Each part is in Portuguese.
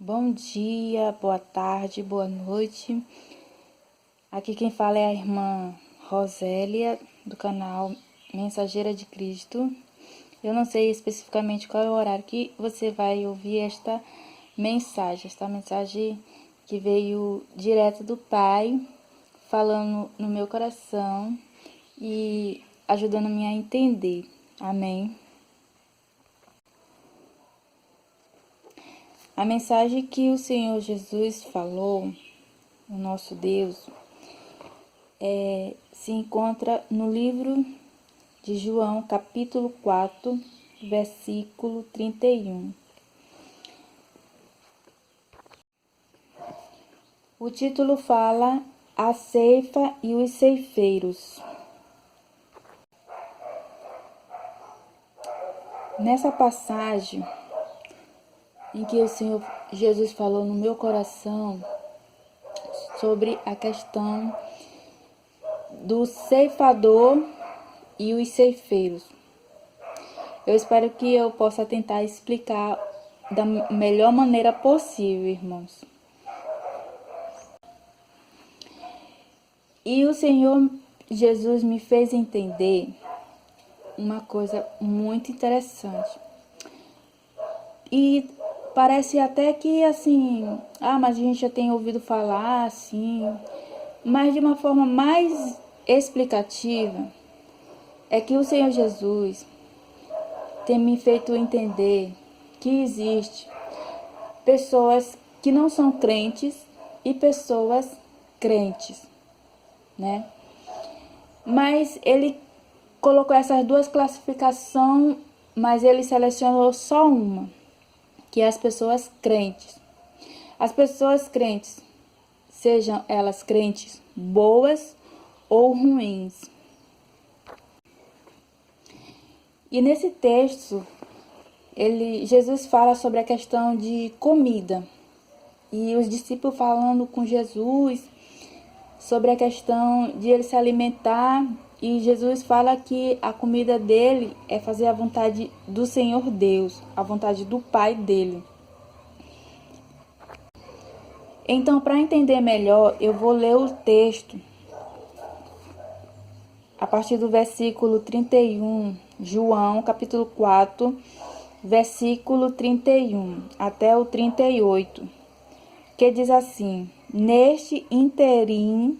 Bom dia, boa tarde, boa noite. Aqui quem fala é a irmã Rosélia, do canal Mensageira de Cristo. Eu não sei especificamente qual é o horário que você vai ouvir esta mensagem que veio direto do Pai, falando no meu coração e ajudando-me a entender. Amém. A mensagem que o Senhor Jesus falou, o nosso Deus, se encontra no livro de João, capítulo 4, versículo 31. O título fala A ceifa e os ceifeiros. Nessa passagem em que o Senhor Jesus falou no meu coração sobre a questão do ceifador e os ceifeiros. Eu espero que eu possa tentar explicar da melhor maneira possível, irmãos. E o Senhor Jesus me fez entender uma coisa muito interessante. E parece até que assim, mas a gente já tem ouvido falar assim, mas de uma forma mais explicativa, é que o Senhor Jesus tem me feito entender que existe pessoas que não são crentes e pessoas crentes, né? Mas ele colocou essas duas classificações, mas ele selecionou só uma, que é as pessoas crentes. As pessoas crentes, sejam elas crentes boas ou ruins. E nesse texto, Jesus fala sobre a questão de comida. E os discípulos falando com Jesus sobre a questão de ele se alimentar. E Jesus fala que a comida dele é fazer a vontade do Senhor Deus, a vontade do Pai dele. Então, para entender melhor, eu vou ler o texto a partir do versículo 31, João, capítulo 4, versículo 31 até o 38, que diz assim: Neste interim,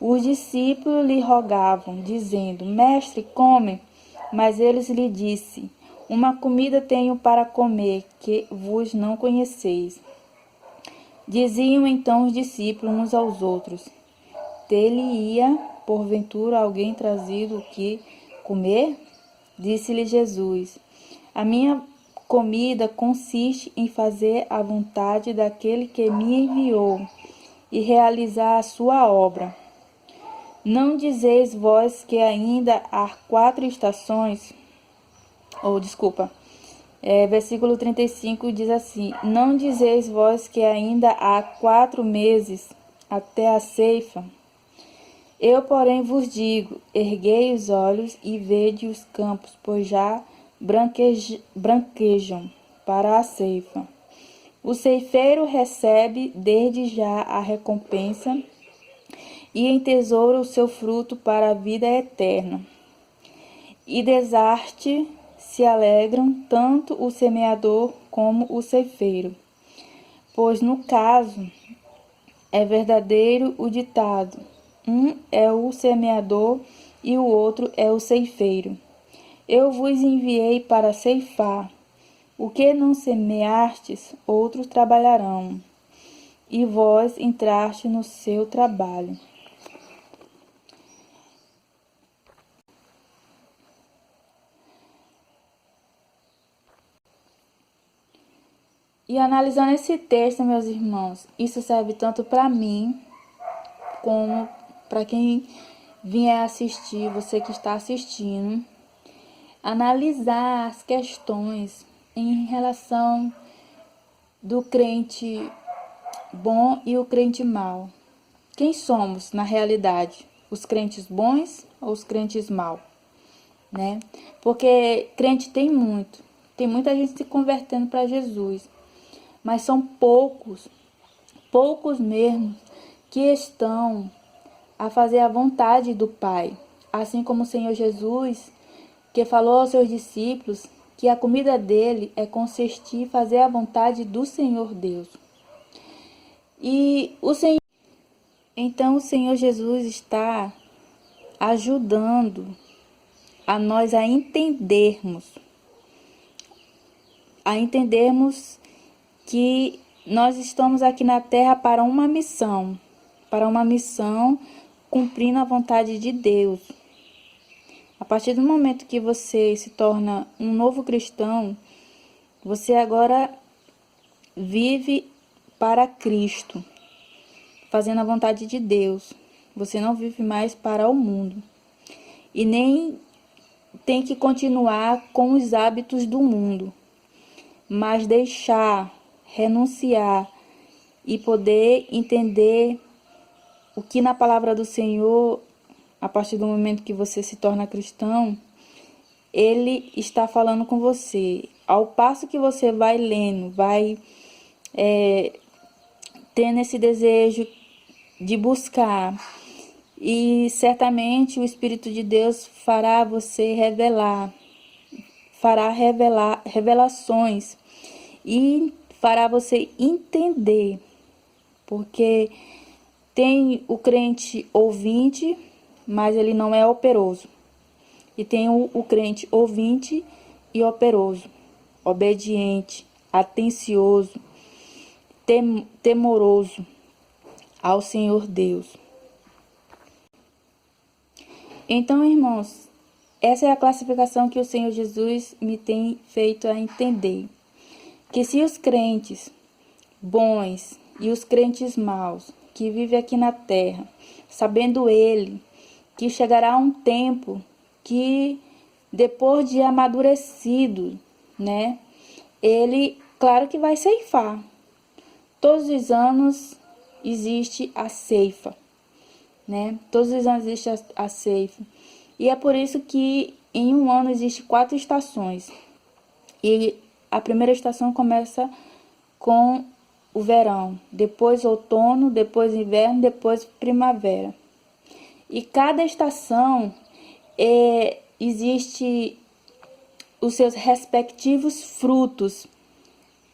os discípulos lhe rogavam, dizendo: Mestre, come. Mas eles lhe disse: Uma comida tenho para comer, que vos não conheceis. Diziam então os discípulos uns aos outros: Ter-lhe-ia, porventura, alguém trazido o que comer? Disse-lhe Jesus: A minha comida consiste em fazer a vontade daquele que me enviou e realizar a sua obra. Não dizeis vós que ainda há 4 estações? Versículo 35 diz assim: Não dizeis vós que ainda há 4 meses até a ceifa? Eu, porém, vos digo: erguei os olhos e vede os campos, pois já branquejam para a ceifa. O ceifeiro recebe desde já a recompensa e entesoura o seu fruto para a vida eterna. E desarte se alegram tanto o semeador como o ceifeiro. Pois no caso é verdadeiro o ditado: um é o semeador e o outro é o ceifeiro. Eu vos enviei para ceifar. O que não semeastes, outros trabalharão, e vós entraste no seu trabalho. E analisando esse texto, meus irmãos, isso serve tanto para mim como para quem vier assistir, você que está assistindo, analisar as questões em relação do crente bom e o crente mau. Quem somos na realidade? Os crentes bons ou os crentes maus? Né? Porque crente tem muita gente se convertendo para Jesus. mas são poucos, poucos mesmo, que estão a fazer a vontade do Pai. Assim como o Senhor Jesus, que falou aos seus discípulos que a comida dele é consistir em fazer a vontade do Senhor Deus. Então o Senhor Jesus está ajudando a nós a entendermos que nós estamos aqui na Terra para uma missão cumprindo a vontade de Deus. A partir do momento que você se torna um novo cristão, você agora vive para Cristo, fazendo a vontade de Deus. Você não vive mais para o mundo. E nem tem que continuar com os hábitos do mundo, mas deixar, renunciar e poder entender o que na palavra do Senhor, a partir do momento que você se torna cristão, Ele está falando com você. Ao passo que você vai lendo, vai tendo esse desejo de buscar, e certamente o Espírito de Deus fará você fará revelações e fará você entender, porque tem o crente ouvinte, mas ele não é operoso. E tem o crente ouvinte e operoso, obediente, atencioso, temoroso ao Senhor Deus. Então, irmãos, essa é a classificação que o Senhor Jesus me tem feito a entender. Que se os crentes bons e os crentes maus que vivem aqui na terra, sabendo Ele que chegará um tempo que, depois de amadurecido, né, Ele, claro que vai ceifar. Todos os anos existe a ceifa, né? Todos os anos existe a ceifa. E é por isso que em um ano existe 4 estações. E a primeira estação começa com o verão, depois outono, depois inverno, depois primavera. E cada estação existe os seus respectivos frutos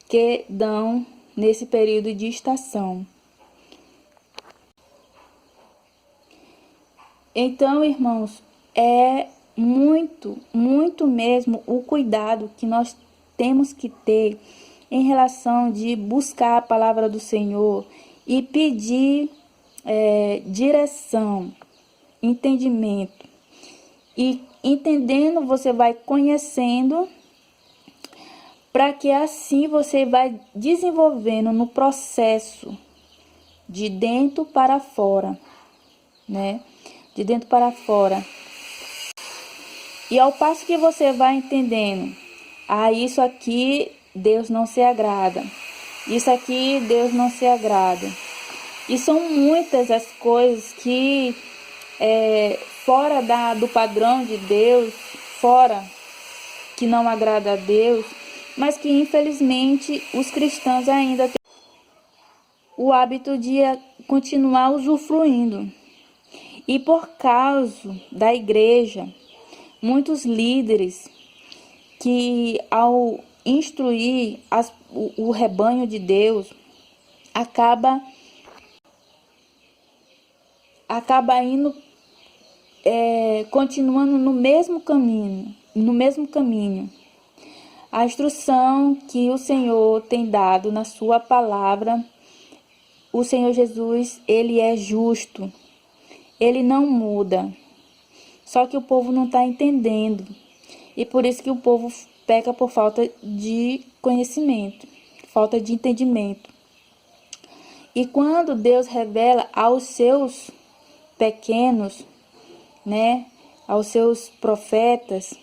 que dão nesse período de estação. Então, irmãos, é muito, muito mesmo o cuidado que nós temos que ter em relação de buscar a palavra do Senhor e pedir direção, entendimento. E entendendo, você vai conhecendo, para que assim você vai desenvolvendo no processo de dentro para fora, né? De dentro para fora. E ao passo que você vai entendendo, isso aqui Deus não se agrada, isso aqui Deus não se agrada. E são muitas as coisas que fora do padrão de Deus, fora que não agrada a Deus, mas que infelizmente os cristãos ainda têm o hábito de continuar usufruindo. E por causa da igreja, muitos líderes que, ao instruir o rebanho de Deus, acaba indo, continuando no mesmo caminho. A instrução que o Senhor tem dado na sua palavra, o Senhor Jesus, Ele é justo, Ele não muda. Só que o povo não está entendendo. E por isso que o povo peca por falta de conhecimento, falta de entendimento. E quando Deus revela aos seus pequenos, né, aos seus profetas,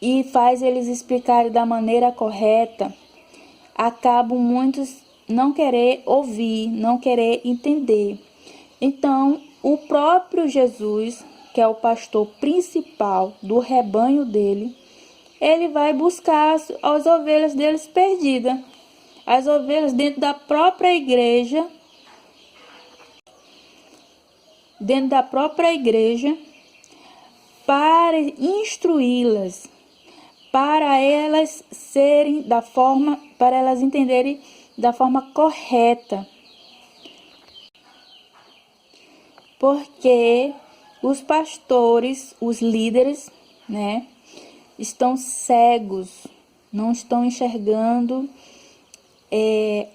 e faz eles explicarem da maneira correta, acabam muitos não querer ouvir, não querer entender. Então, o próprio Jesus, que é o pastor principal do rebanho dele, ele vai buscar as ovelhas deles perdidas. As ovelhas dentro da própria igreja, para instruí-las, para elas entenderem da forma correta. Porque os pastores, os líderes, né, estão cegos, não estão enxergando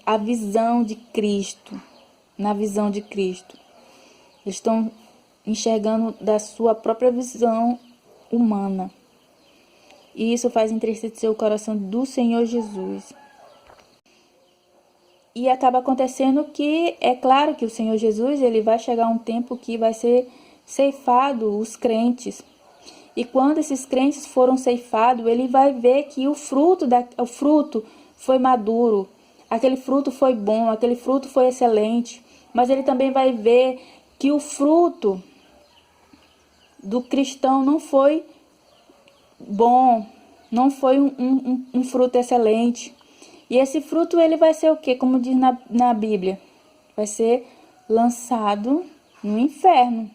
a visão de Cristo, na visão de Cristo. Eles estão enxergando da sua própria visão humana. E isso faz entristecer o coração do Senhor Jesus. E acaba acontecendo que, é claro que o Senhor Jesus, ele vai chegar um tempo que vai ser ceifado os crentes. E quando esses crentes foram ceifados, ele vai ver que o fruto foi maduro, aquele fruto foi bom, aquele fruto foi excelente. Mas ele também vai ver que o fruto do cristão não foi bom, não foi um fruto excelente. E esse fruto, ele vai ser o quê? Como diz na Bíblia, vai ser lançado no inferno.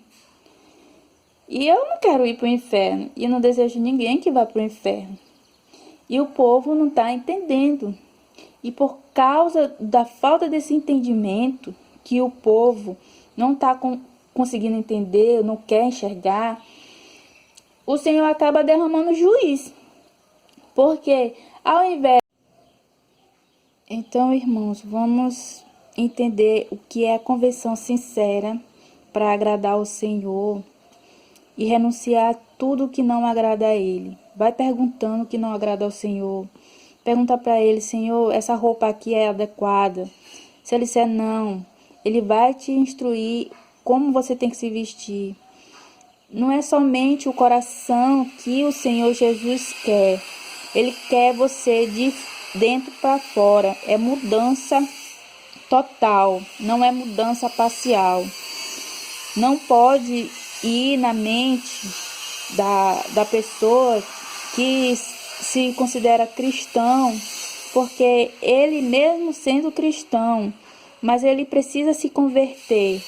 E eu não quero ir para o inferno, e eu não desejo ninguém que vá para o inferno. E o povo não está entendendo. E por causa da falta desse entendimento, que o povo não está conseguindo entender, não quer enxergar, o Senhor acaba derramando juízo. Porque ao invés... Então, irmãos, vamos entender o que é a conversão sincera para agradar o Senhor e renunciar a tudo que não agrada a Ele. Vai perguntando o que não agrada ao Senhor. Pergunta para Ele: Senhor, essa roupa aqui é adequada? Se Ele disser não, Ele vai te instruir como você tem que se vestir. Não é somente o coração que o Senhor Jesus quer. Ele quer você de dentro para fora. É mudança total, não é mudança parcial. Não pode ir na mente da pessoa que se considera cristão, porque ele mesmo sendo cristão, mas ele precisa se converter.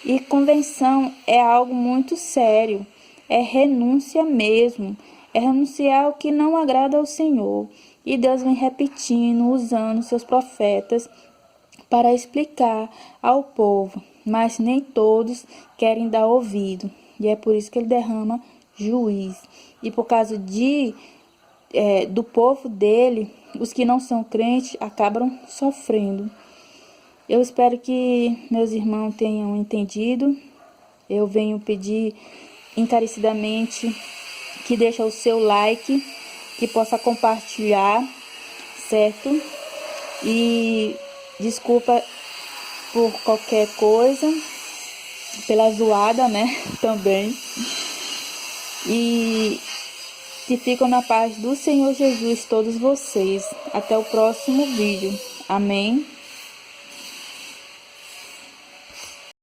E conversão é algo muito sério, é renúncia mesmo, é renunciar ao que não agrada ao Senhor. E Deus vem repetindo, usando seus profetas para explicar ao povo, mas nem todos querem dar ouvido. E é por isso que ele derrama juízo. E por causa do povo dele, os que não são crentes acabam sofrendo. Eu espero que meus irmãos tenham entendido. Eu venho pedir encarecidamente que deixe o seu like, que possa compartilhar, certo? E desculpa por qualquer coisa, pela zoada, né? Também. E que ficam na paz do Senhor Jesus todos vocês. Até o próximo vídeo. Amém?